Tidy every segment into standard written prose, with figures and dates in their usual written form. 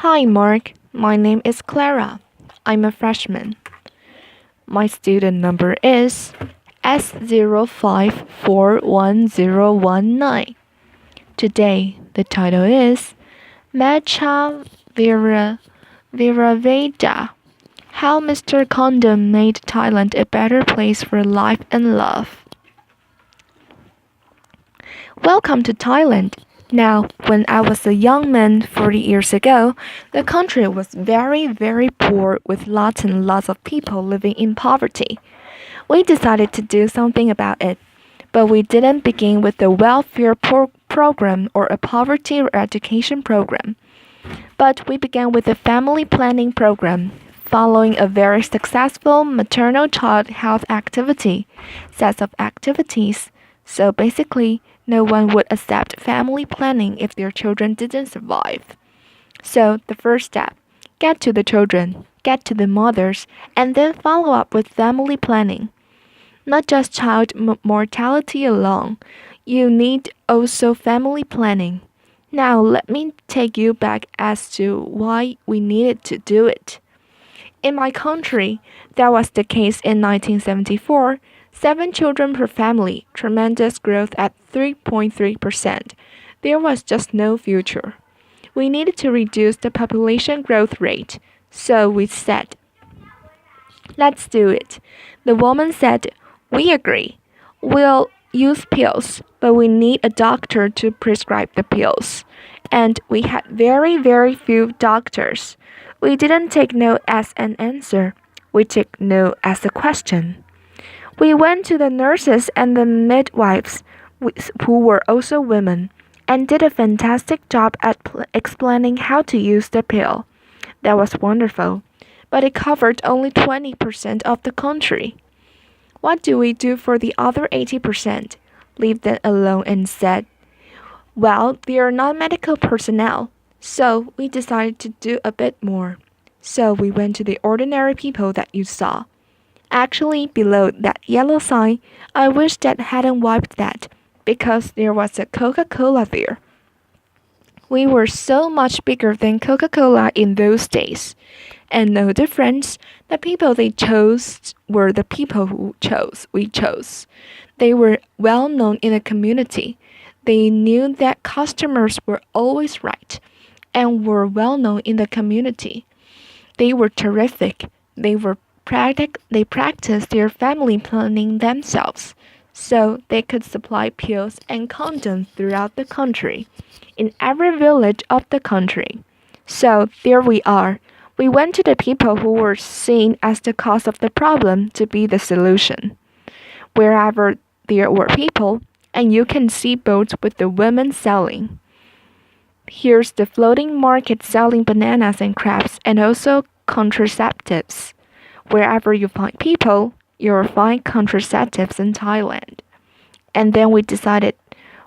Hi, Mark. My name is Clara. I'm a freshman. My student number is S05411019. Today, the title is Mechai Viravaidya. How Mr. Condom made Thailand a better place for life and love. Welcome to Thailand. Now, when I was a young man 40 years ago, the country was very, very poor with lots and lots of people living in poverty. We decided to do something about it, but we didn't begin with a welfare program or a poverty eradication program. But we began with a family planning program, following a very successful maternal child health activity, sets of activities. So basically, no one would accept family planning if their children didn't survive. So the first step, get to the children, get to the mothers, and then follow up with family planning. Not just child mortality alone, you need also family planning. Now let me take you back as to why we needed to do it. In my country, that was the case in 1974. 7 children per family, tremendous growth at 3.3%. There was just no future. We needed to reduce the population growth rate, so we said, let's do it. The woman said, we agree. We'll use pills, but we need a doctor to prescribe the pills. And we had very, very few doctors. We didn't take no as an answer. We took no as a question. We went to the nurses and the midwives, who were also women, and did a fantastic job at explaining how to use the pill. That was wonderful, but it covered only 20% of the country. What do we do for the other 80%? Leave them alone and said, well, they are not medical personnel, so we decided to do a bit more. So we went to the ordinary people that you saw. Actually, below that yellow sign, I wish that hadn't wiped that, because there was a Coca-Cola there. We were so much bigger than Coca-Cola in those days. And no difference, the people they chose were the people we chose. They were well known in the community. They knew that customers were always right, and were well known in the community. They were terrific. They practiced their family planning themselves, so they could supply pills and condoms throughout the country, in every village of the country. So there we are. We went to the people who were seen as the cause of the problem to be the solution. Wherever there were people, and you can see boats with the women selling. Here's the floating market selling bananas and crabs and also contraceptives. Wherever you find people, you'll find contraceptives in Thailand. And then we decided,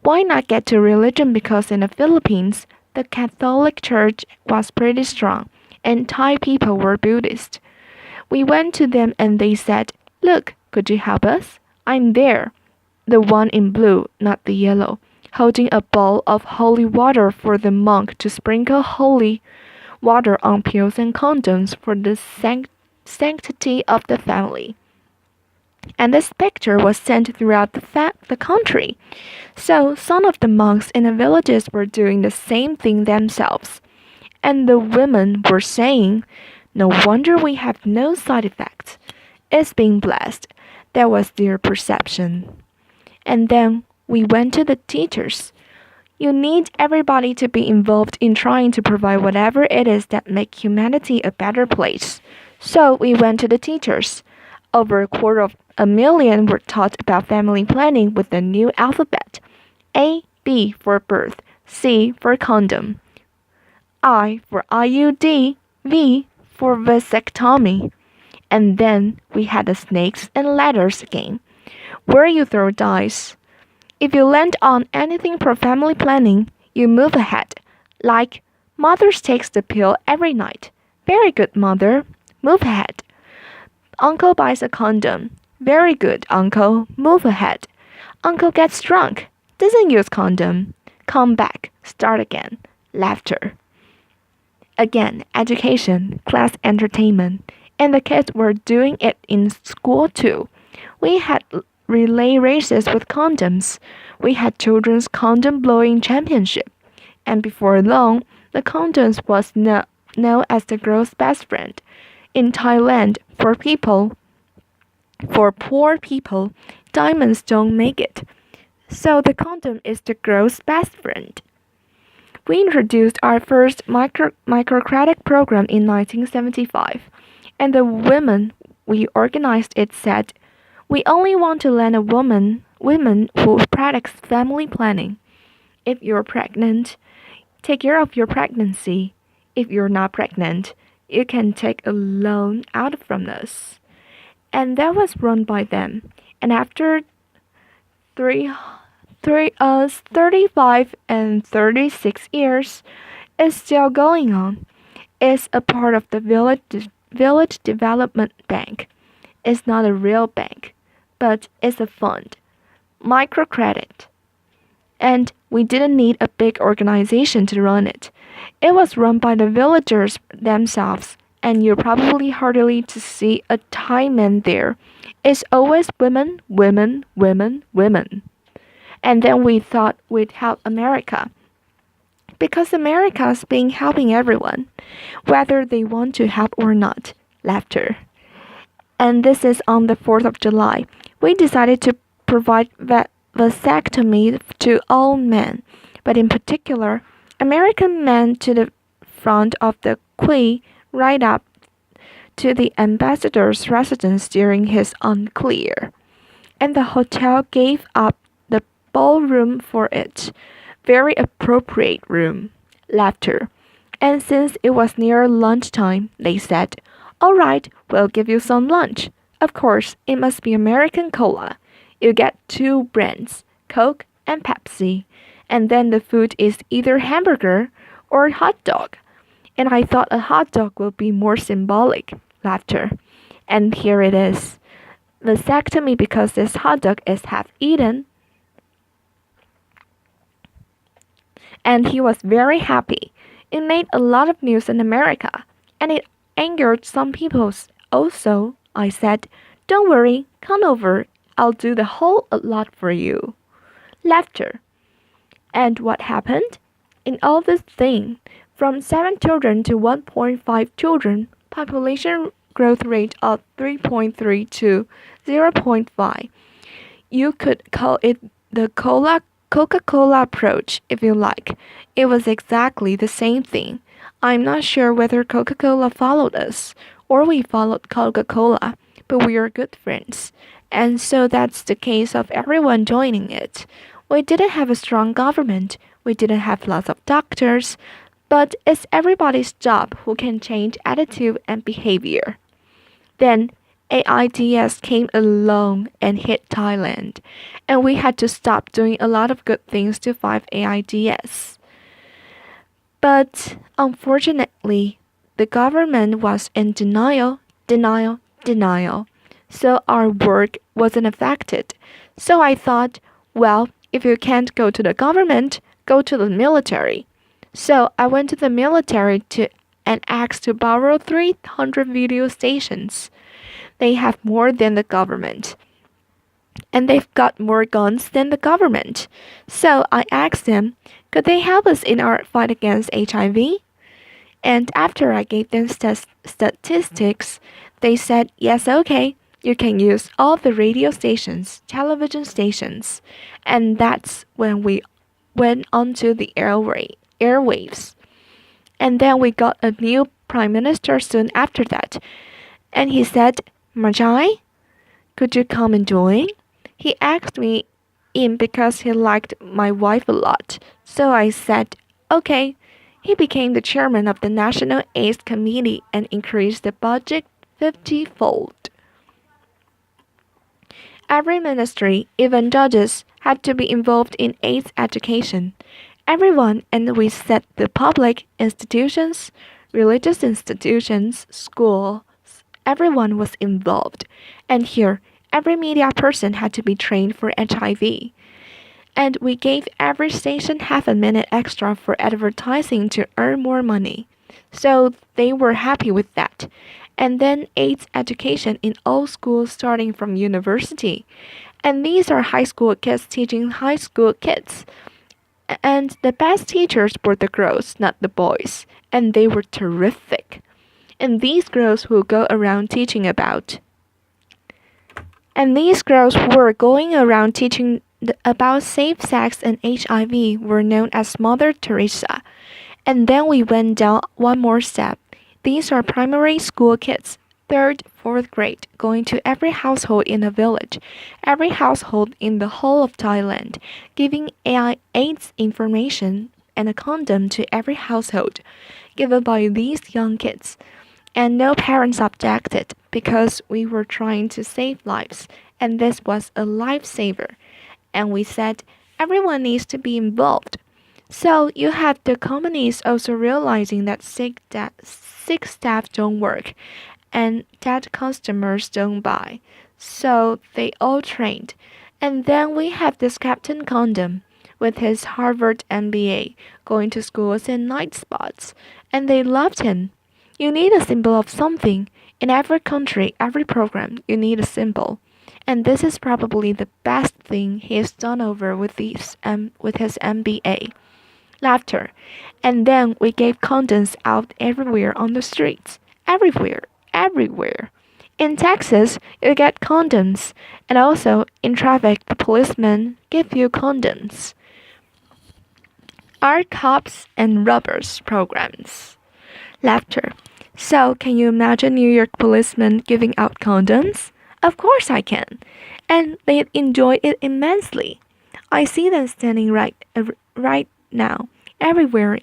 why not get to religion, because in the Philippines, the Catholic Church was pretty strong, and Thai people were Buddhist. We went to them and they said, look, could you help us? I'm there. The one in blue, not the yellow, holding a bowl of holy water for the monk to sprinkle holy water on pills and condoms for the sanctity of the family. And this picture was sent throughout the country. So some of the monks in the villages were doing the same thing themselves. And the women were saying, no wonder we have no side effects. It's being blessed. That was their perception. And then we went to the teachers. You need everybody to be involved in trying to provide whatever it is that make humanity a better place. So we went to the teachers. Over 250,000 were taught about family planning with the new alphabet. A, B for birth, C for condom, I for IUD, V for vasectomy. And then we had the snakes and ladders game, where you throw dice. If you land on anything for family planning, you move ahead. Like, mother takes the pill every night. Very good, mother. Move ahead. Uncle buys a condom. Very good, uncle. Move ahead. Uncle gets drunk. Doesn't use condom. Come back. Start again. Laughter. Again, education, class entertainment, and the kids were doing it in school too. We had relay races with condoms. We had children's condom blowing championship. And before long, the condoms was known as the girl's best friend. In Thailand, for poor people, diamonds don't make it. So the condom is the girl's best friend. We introduced our first microcredit program in 1975, and the women we organized it said, "We only want to lend a women who practice family planning. If you're pregnant, take care of your pregnancy. If you're not pregnant, you can take a loan out from us." And that was run by them. And after 35 and 36 years, it's still going on. It's a part of the village development bank. It's not a real bank, but it's a fund, microcredit. And we didn't need a big organization to run it. It was run by the villagers themselves, and you're probably hardly to see a Thai man there. It's always women, women, women, women. And then we thought we'd help America. Because America's been helping everyone, whether they want to help or not. Laughter. And this is on the 4th of July. We decided to provide vasectomy to all men, but in particular, American men to the front of the quay right up to the ambassador's residence during his unclear. And the hotel gave up the ballroom for it. Very appropriate room. Laughter. And since it was near lunchtime, they said, "All right, we'll give you some lunch. Of course, it must be American cola. You get two brands, Coke and Pepsi. And then the food is either hamburger or hot dog." And I thought a hot dog would be more symbolic. Laughter. And here it is. Vasectomy because this hot dog is half eaten. And he was very happy. It made a lot of news in America, and it angered some people also. I said, "Don't worry, come over. I'll do the whole lot for you." Laughter. And what happened? In all this thing, from 7 children to 1.5 children, population growth rate of 3.3 to 0.5. You could call it the Coca-Cola approach if you like. It was exactly the same thing. I'm not sure whether Coca-Cola followed us or we followed Coca-Cola, but we are good friends. And so that's the case of everyone joining it. We didn't have a strong government. We didn't have lots of doctors. But it's everybody's job who can change attitude and behavior. Then AIDS came along and hit Thailand, and we had to stop doing a lot of good things to fight AIDS. But unfortunately, the government was in denial, denial, denial. So our work wasn't affected. So I thought, well, if you can't go to the government, go to the military. So I went to the military and asked to borrow 300 video stations. They have more than the government. And they've got more guns than the government. So I asked them, could they help us in our fight against HIV? And after I gave them statistics, they said, yes, okay, you can use all the radio stations, television stations. And that's when we went onto the airwaves. And then we got a new prime minister soon after that. And he said, Mechai, could you come and join? He asked me in because he liked my wife a lot. So I said, okay. He became the chairman of the National AIDS Committee and increased the budget 50-fold. Every ministry, even judges, had to be involved in AIDS education. Everyone, and we said the public, institutions, religious institutions, schools, everyone was involved. And here, every media person had to be trained for HIV. And we gave every station half a minute extra for advertising to earn more money. So they were happy with that. And then AIDS education in all schools starting from university. And these are high school kids teaching high school kids. And the best teachers were the girls, not the boys. And they were terrific. And these girls who go around teaching about. And these girls who were going around teaching about safe sex and HIV were known as Mother Teresa. And then we went down one more step. These are primary school kids, 3rd, 4th grade, going to every household in a village, every household in the whole of Thailand, giving AIDS information and a condom to every household, given by these young kids. And no parents objected because we were trying to save lives, and this was a lifesaver. And we said everyone needs to be involved. So you have the companies also realizing that sick staff don't work and that customers don't buy. So they all trained. And then we have this Captain Condom with his Harvard MBA going to schools and night spots. And they loved him. You need a symbol of something. In every country, every program, you need a symbol. And this is probably the best thing he has done over with his MBA. Laughter. And then we gave condoms out everywhere on the streets. Everywhere. Everywhere. In Texas, you get condoms. And also, in traffic, the policemen give you condoms. Our cops and robbers programs. Laughter. So, can you imagine New York policemen giving out condoms? Of course I can. And they enjoy it immensely. I see them standing right now, everywhere.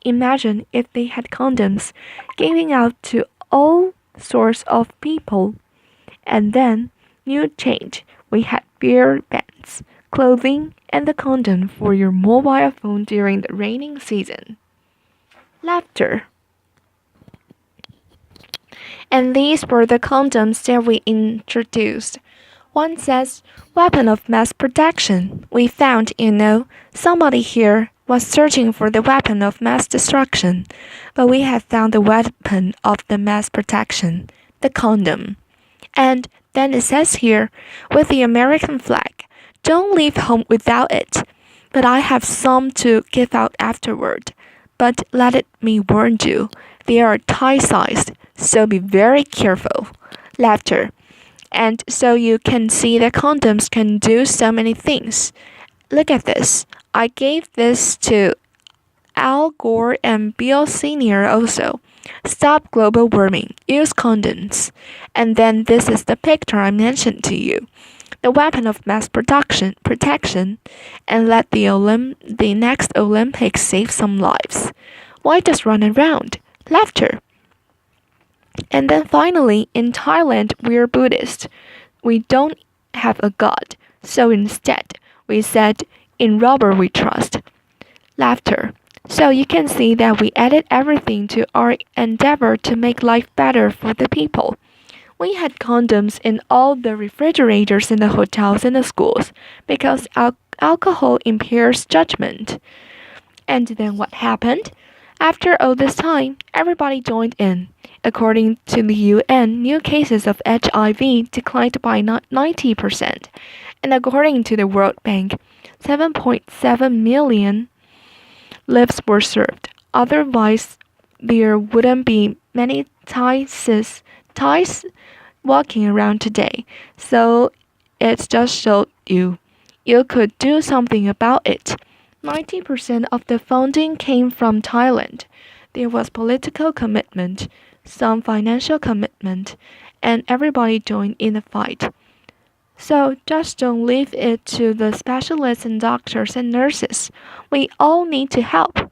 Imagine if they had condoms giving out to all sorts of people. And then, new change. We had beer bands, clothing, and the condom for your mobile phone during the raining season. Laughter. And these were the condoms that we introduced. One says, weapon of mass protection. We found, somebody here was searching for the weapon of mass destruction, but we have found the weapon of the mass protection, the condom. And then it says here, with the American flag, don't leave home without it. But I have some to give out afterward. But let me warn you, they are Thai-sized, so be very careful. Laughter. And so you can see that condoms can do so many things. Look at this. I gave this to Al Gore and Bill Sr. also. Stop global warming. Use condoms. And then this is the picture I mentioned to you. The weapon of mass protection, and let the next Olympics save some lives. Why just run around? Laughter. And then finally, in Thailand, we're Buddhist. We don't have a god. So instead, we said, in rubber we trust. Laughter. So you can see that we added everything to our endeavor to make life better for the people. We had condoms in all the refrigerators in the hotels and the schools because alcohol impairs judgment. And then what happened? After all this time, everybody joined in. According to the UN, new cases of HIV declined by 90%. And according to the World Bank, 7.7 million lives were served. Otherwise, there wouldn't be many Thais walking around today. So it just showed you could do something about it. 90% of the funding came from Thailand. There was political commitment, some financial commitment, and everybody joined in the fight. So just don't leave it to the specialists and doctors and nurses. We all need to help.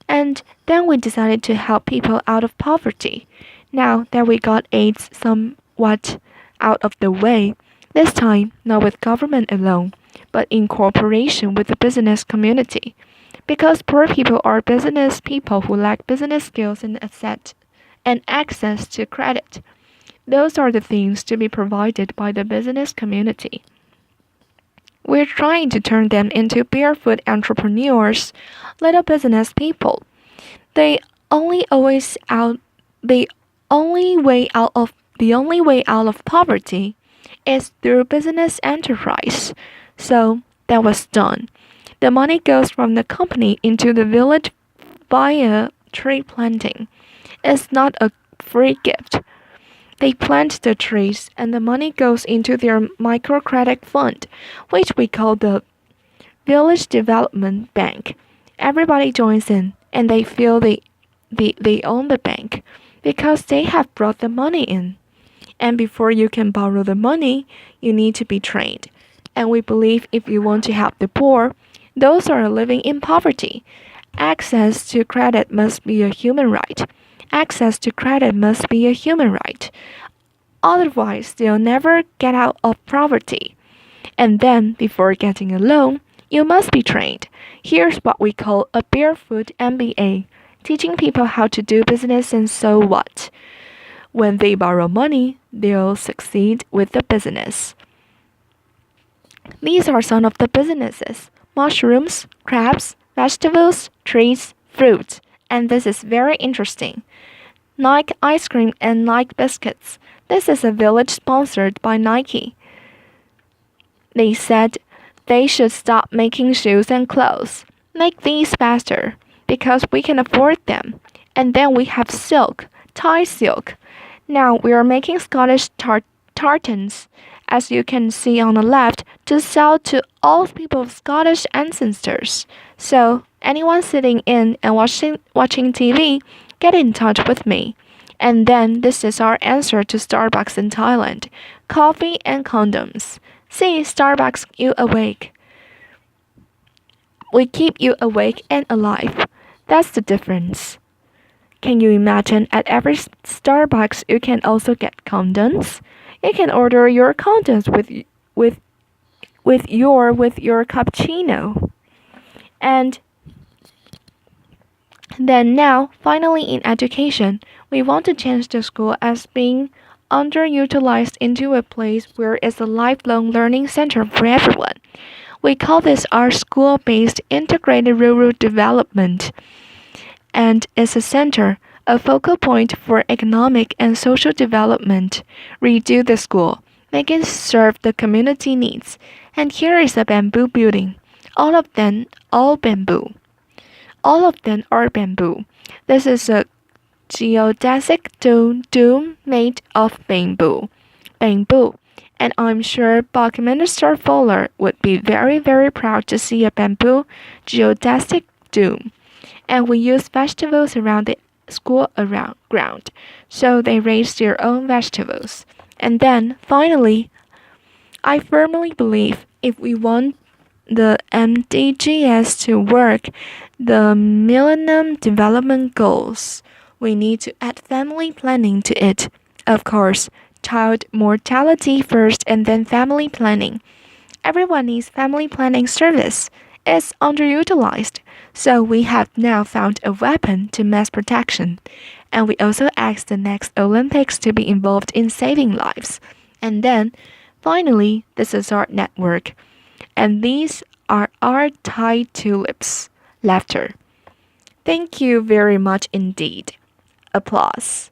And then we decided to help people out of poverty. Now that we got AIDS somewhat out of the way, this time not with government alone, but in cooperation with the business community. Because poor people are business people who lack business skills and access to credit. Those are the things to be provided by the business community. We're trying to turn them into barefoot entrepreneurs, little business people. They only always out the the only way out of poverty is through business enterprise. So that was done. The money goes from the company into the village via tree planting. It's not a free gift. They plant the trees and the money goes into their microcredit fund, which we call the Village Development Bank. Everybody joins in and they feel they own the bank because they have brought the money in. And before you can borrow the money, you need to be trained. And we believe if you want to help the poor, those who are living in poverty, access to credit must be a human right. Access to credit must be a human right. Otherwise, they'll never get out of poverty. And then, before getting a loan, you must be trained. Here's what we call a barefoot MBA, teaching people how to do business and so what. When they borrow money, they'll succeed with the business. These are some of the businesses: mushrooms, crabs, vegetables, trees, fruits. And this is very interesting. Nike ice cream and Nike biscuits. This is a village sponsored by Nike. They said they should stop making shoes and clothes. Make these faster because we can afford them. And then we have silk, Thai silk. Now we are making Scottish tartans, as you can see on the left, to sell to all people of Scottish ancestors. So anyone sitting in and watching TV, get in touch with me. And then this is our answer to Starbucks in Thailand: coffee and condoms. See, Starbucks you awake. We keep you awake and alive. That's the difference. Can you imagine at every Starbucks you can also get condoms? You can order your condoms with your cappuccino. And then now, finally in education, we want to change the school as being underutilized into a place where it's a lifelong learning center for everyone. We call this our school-based integrated rural development, and is a center, a focal point for economic and social development. Redo the school, make it serve the community needs. And here is a bamboo building. All bamboo. All of them are bamboo. This is a geodesic dome made of bamboo. Bamboo. And I'm sure Buckminster Fuller would be very, very proud to see a bamboo geodesic dome. And we use vegetables around the school around ground, so they raise their own vegetables. And then finally, I firmly believe if we want the MDGs to work, the Millennium Development Goals, we need to add family planning to it. Of course, child mortality first and then family planning. Everyone needs family planning service. It's underutilized. So we have now found a weapon to mass protection. And we also asked the next Olympics to be involved in saving lives. And then, finally, this is our network. And these are our Thai tulips. Laughter. Thank you very much indeed. Applause.